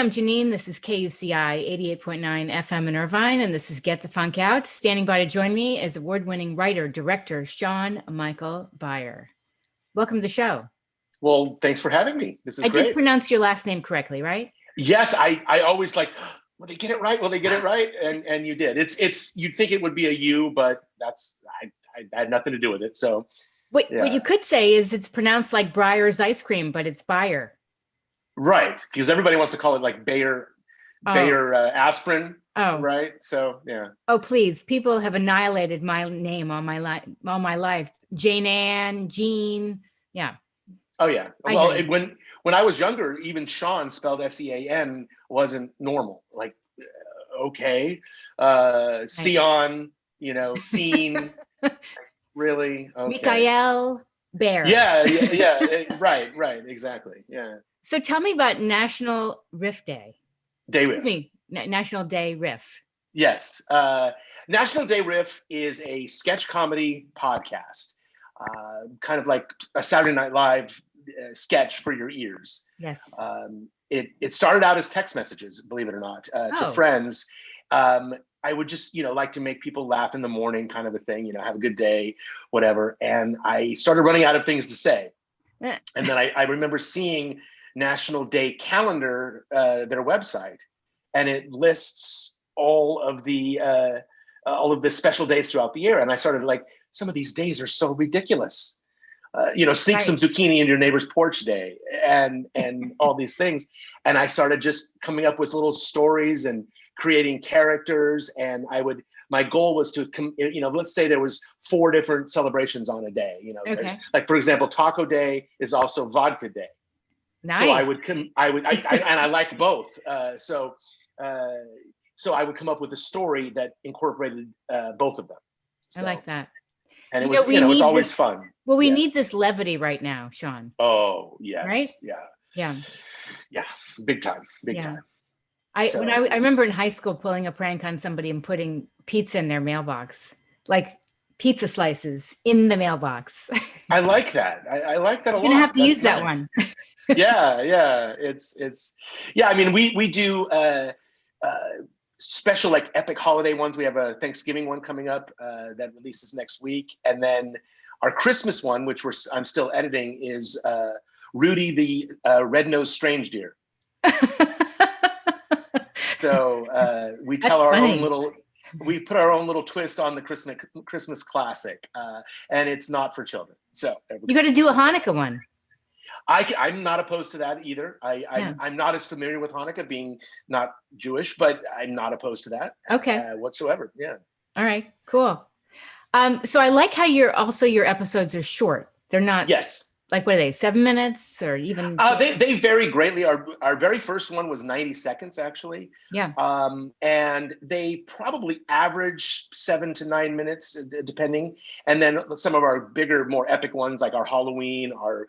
I'm Janine. This is KUCI 88.9 FM in Irvine, and this is Get the Funk Out. Standing by to join me is award-winning writer, director, Sean Michael Beyer. Welcome to the show. Well, thanks for having me. This is I great. did pronounce your last name correctly, right? Yes, I always like, will they get it right? Will they get it right? And you did. It's you'd think it would be a U, but I had nothing to do with it. So What you could say is it's pronounced like Breyer's ice cream, but it's Beyer. Right, because everybody wants to call it like Bayer aspirin. Oh, right. So yeah. Oh, please! People have annihilated my name all my life. Jane Ann, Jean. Yeah. Oh yeah. Well, when I was younger, even Sean spelled Sean wasn't normal. Like, okay, Sion, scene. Really? Okay. Mikael Bear. Yeah. Right. Exactly. Yeah. So tell me about National Riff Day. Excuse me, National Day Riff. Yes. National Day Riff is a sketch comedy podcast, kind of like a Saturday Night Live sketch for your ears. Yes. It started out as text messages, believe it or not, to friends. I would just, like to make people laugh in the morning, kind of a thing, have a good day, whatever. And I started running out of things to say. And then I remember seeing National Day Calendar, their website, and it lists all of the special days throughout the year. And I started like, some of these days are so ridiculous. Sneak some zucchini in your neighbor's porch day, and all these things. And I started just coming up with little stories and creating characters. And my goal was to, let's say there was 4 different celebrations on a day. There's, like, for example, Taco Day is also Vodka Day. Nice. So and I liked both. So I would come up with a story that incorporated both of them. So, I like that. And it was always fun. Well, we need this levity right now, Sean. Oh, yes. Right? Yeah. Big time. I remember in high school pulling a prank on somebody and putting pizza in their mailbox, like pizza slices in the mailbox. I like that. I like that a lot. You're gonna have to use that one. Yeah. It's I mean, we do special, like, epic holiday ones. We have a Thanksgiving one coming up that releases next week, and then our Christmas one, which I'm still editing, is Rudy the red-nosed strange deer. So we tell we put our own little twist on the Christmas classic, and it's not for children. So you got to do a Hanukkah one. I'm not opposed to that either. I'm not as familiar with Hanukkah, being not Jewish, but I'm not opposed to that. Whatsoever. Yeah. All right, cool. So I like how your episodes are short. They're not. Yes. Like, what are they? 7 minutes or even? They vary greatly. Our very first one was 90 seconds, actually. Yeah. And they probably average 7 to 9 minutes, depending. And then some of our bigger, more epic ones, like our Halloween, our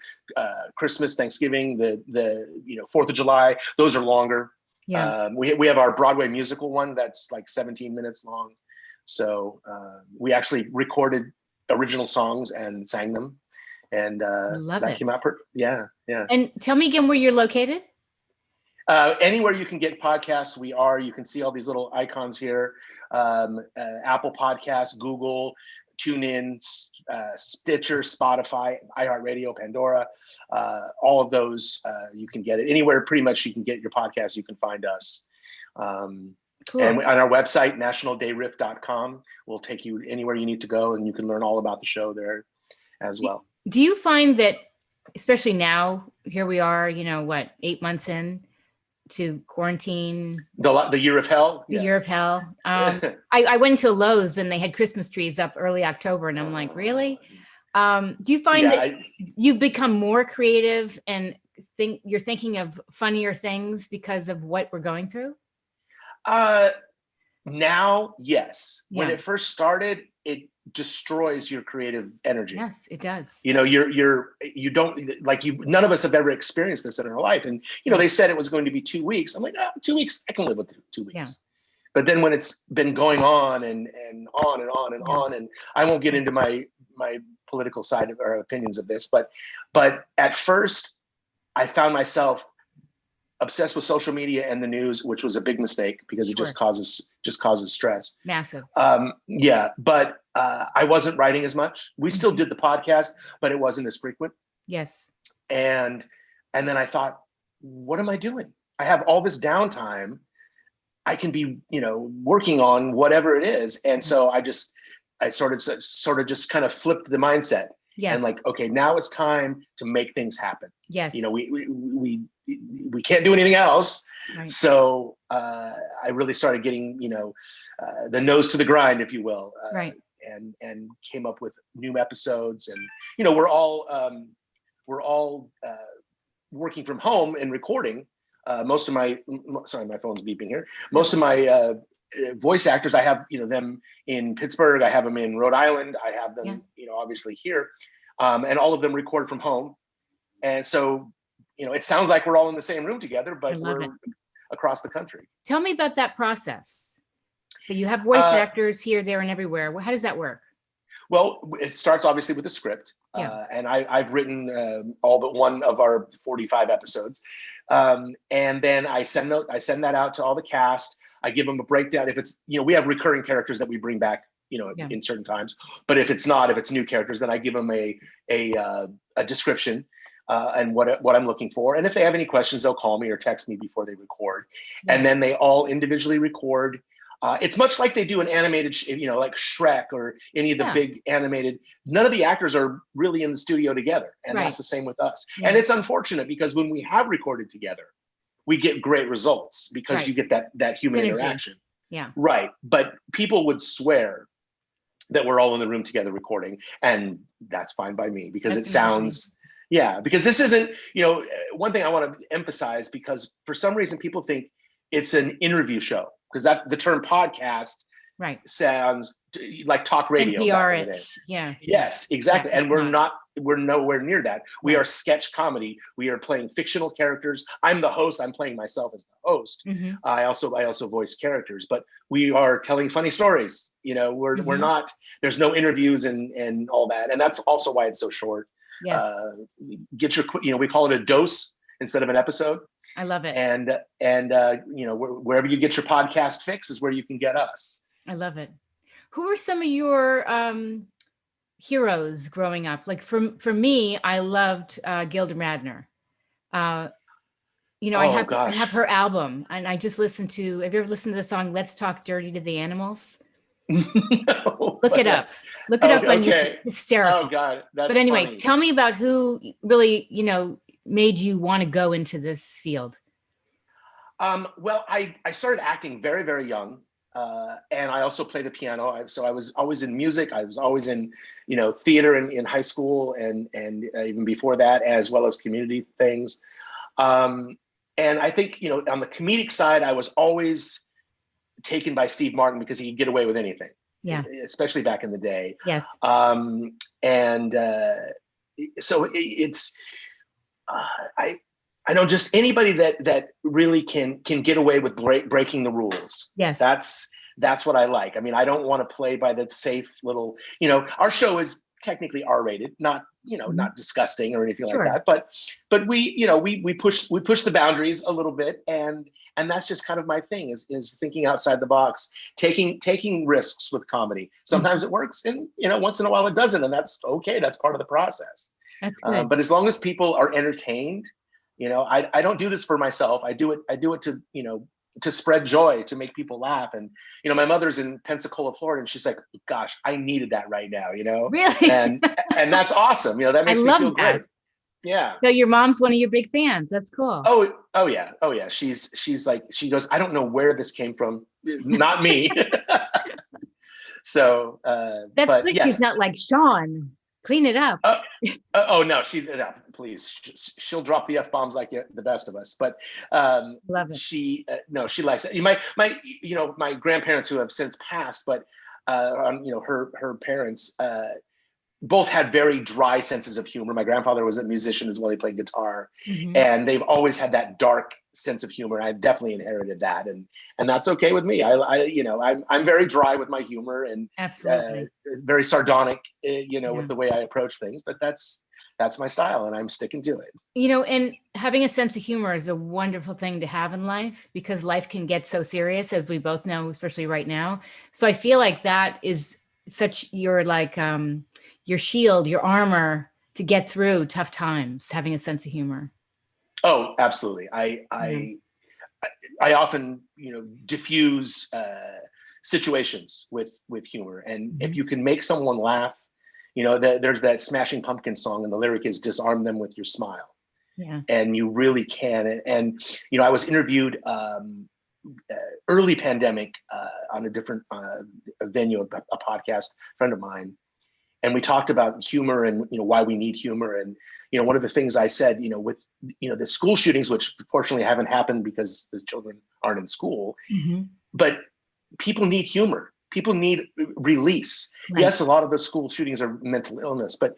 Christmas, Thanksgiving, the 4th of July, those are longer. Yeah. We have our Broadway musical one that's like 17 minutes long. So we actually recorded original songs and sang them. And that came out. Yeah. And tell me again where you're located. Anywhere you can get podcasts, we are. You can see all these little icons here. Apple Podcasts, Google, TuneIn, Stitcher, Spotify, iHeartRadio, Pandora. All of those, you can get it. Anywhere pretty much you can get your podcast, you can find us. Cool. And on our website, nationaldayriff.com, will take you anywhere you need to go, and you can learn all about the show there as well. Do you find that, especially now, here we are, 8 months in to quarantine? The year of hell? The year of hell. I went to Lowe's and they had Christmas trees up early October, and I'm like, really? Do you find that you've become more creative and you're thinking of funnier things because of what we're going through? Now, yes. Yeah. When it first started, it destroys your creative energy. Yes, it does. You don't, like, none of us have ever experienced this in our life. And, they said it was going to be 2 weeks. I'm like, 2 weeks, I can live with 2 weeks. Yeah. But then when it's been going on and on and on and on, and I won't get into my political side of or opinions of this, but at first I found myself obsessed with social media and the news, which was a big mistake because it just causes stress. Massive. Yeah, but I wasn't writing as much. We still did the podcast, but it wasn't as frequent. Yes. And then I thought, what am I doing? I have all this downtime. I can be, working on whatever it is. And so I sort of just kind of flipped the mindset. Yes. And like, okay, now it's time to make things happen. Yes. We can't do anything else. Right. So I really started getting, the nose to the grind, if you will. Right. And came up with new episodes, and we're all working from home and recording. Most of my phone's beeping here. Most of my voice actors, I have them in Pittsburgh, I have them in Rhode Island, I have them obviously here, and all of them record from home. And so it sounds like we're all in the same room together, but we're across the country. Tell me about that process. So you have voice actors here, there, and everywhere. How does that work? Well, it starts obviously with a script, and I've written all but one of our 45 episodes, and then I send that out to all the cast. I give them a breakdown. If it's we have recurring characters that we bring back in certain times, but if it's new characters, then I give them a description and what I'm looking for. And if they have any questions, they'll call me or text me before they record, and then they all individually record. It's much like they do an animated, like Shrek or any of the big animated. None of the actors are really in the studio together, and that's the same with us. Yeah. And it's unfortunate because when we have recorded together, we get great results because you get that human interaction. Yeah. Right. But people would swear that we're all in the room together recording, and that's fine by me because it sounds. Yeah, because this isn't. One thing I want to emphasize, because for some reason people think it's an interview show. Because the term podcast sounds like talk radio. NPR-ish. Yeah. Yes, exactly. And we're nowhere near that. We are sketch comedy. We are playing fictional characters. I'm the host. I'm playing myself as the host. Mm-hmm. I also voice characters, but we are telling funny stories. We're not, there's no interviews and all that. And that's also why it's so short. Yes. Get your, we call it a dose instead of an episode. I love it. And wherever you get your podcast fix is where you can get us. I love it. Who are some of your heroes growing up? Like for me, I loved Gilda Radner. I have her album, and I just listened to. Have you ever listened to the song "Let's Talk Dirty to the Animals"? No, Look it up. Look it up on YouTube. Hysterical. Oh God, that's But anyway, funny. Tell me about who really made you want to go into this field. Well, I started acting very, very young, and I also played the piano. So I was always in music. I was always in, theater in high school and even before that, as well as community things. And I think, on the comedic side, I was always taken by Steve Martin because he could get away with anything. Yeah. Especially back in the day. Yes. So it's, I know just anybody that really can get away with breaking the rules. Yes. That's what I like. I mean, I don't want to play by the safe little, our show is technically R-rated, not, not disgusting or anything like that, but we push the boundaries a little bit, and that's just kind of my thing is thinking outside the box, taking risks with comedy. Sometimes it works, and once in a while it doesn't, and that's okay. That's part of the process. That's good. But as long as people are entertained, I don't do this for myself. I do it to, to spread joy, to make people laugh. And, my mother's in Pensacola, Florida, and she's like, gosh, I needed that right now, Really? And that's awesome. That makes me feel great. Yeah. So your mom's one of your big fans. That's cool. Oh yeah. She's like, she goes, I don't know where this came from. Not me. So, that's good. Yes. She's not like Sean. Clean it up. No, please. She'll drop the F-bombs like the best of us. But love it. She likes it. My grandparents who have since passed, but her parents, both had very dry senses of humor. My grandfather was a musician as well. He played guitar, Mm-hmm. and they've always had that dark sense of humor. I definitely inherited that, and that's okay with me. I'm very dry with my humor, and absolutely very sardonic, with the way I approach things. But that's my style, and I'm sticking to it. And having a sense of humor is a wonderful thing to have in life, because life can get so serious, as we both know, especially right now. So I feel like that is such your shield, your armor to get through tough times, having a sense of humor. Oh, absolutely. I often, diffuse situations with humor. And Mm-hmm. if you can make someone laugh, there's that Smashing Pumpkins song, and the lyric is "disarm them with your smile." Yeah. And you really can. And I was interviewed early pandemic on a different venue, a podcast, friend of mine. And we talked about humor and, why we need humor. And, one of the things I said, with, the school shootings, which fortunately haven't happened because the children aren't in school, Mm-hmm. but people need humor. People need release. Right. Yes, a lot of the school shootings are mental illness, but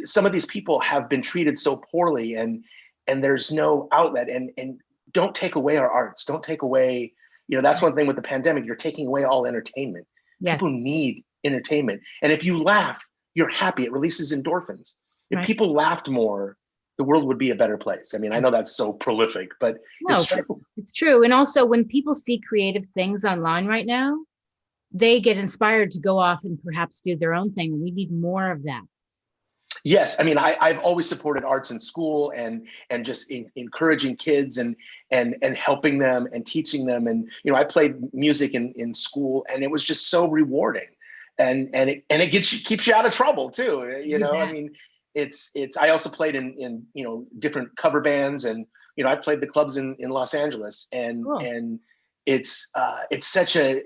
some of these people have been treated so poorly, and there's no outlet. And don't take away our arts. Don't take away, that's one thing with the pandemic. You're taking away all entertainment. Yes. People need entertainment. And if you laugh, you're happy. It releases endorphins. If people laughed more, the world would be a better place. I mean, I know that's so prolific, but it's true. It's true. And also, when people see creative things online right now, they get inspired to go off and perhaps do their own thing. We need more of that. Yes, I mean, I've always supported arts in school, and just encouraging kids and helping them and teaching them. And I played music in school, and it was just so rewarding, and it keeps you out of trouble too. I mean, it's I also played in different cover bands, and I played the clubs in Los Angeles, and cool. And it's such a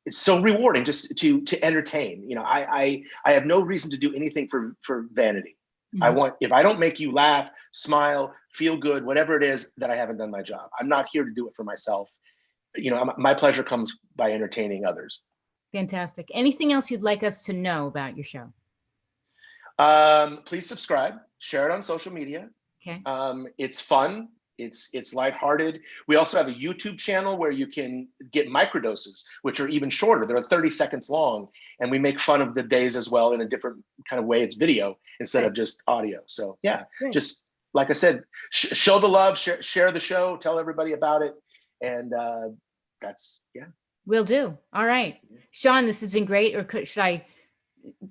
it's so rewarding just to entertain. I have no reason to do anything for vanity. Mm-hmm. If I don't make you laugh, smile, feel good, whatever it is, that I haven't done my job. I'm not here to do it for myself. My pleasure comes by entertaining others. Fantastic. Anything else you'd like us to know about your show? Please subscribe, share it on social media. Okay. It's fun. It's lighthearted. We also have a YouTube channel where you can get microdoses, which are even shorter. They're 30 seconds long, and we make fun of the days as well in a different kind of way. It's video instead of just audio. So yeah, just like I said, show the love, share the show, tell everybody about it, and Will do. All right, Sean, this has been great. Or should I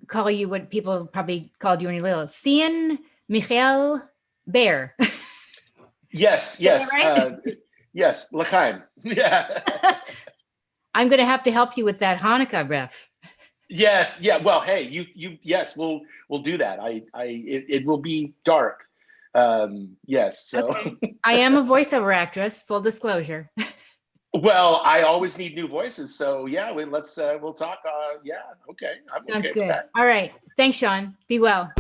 call you what people probably called you when you were little? Sean Michael Beyer. Yes. Right? Yes. L'chaim. Yeah. I'm going to have to help you with that Hanukkah riff. Yes. Yeah. Well, hey, you. Yes, we'll do that. It will be dark. Yes. So. Okay. I am a voiceover actress. Full disclosure. Well, I always need new voices. So yeah, we'll talk. Yeah. Okay. Sounds good. All right. Thanks, Sean. Be well.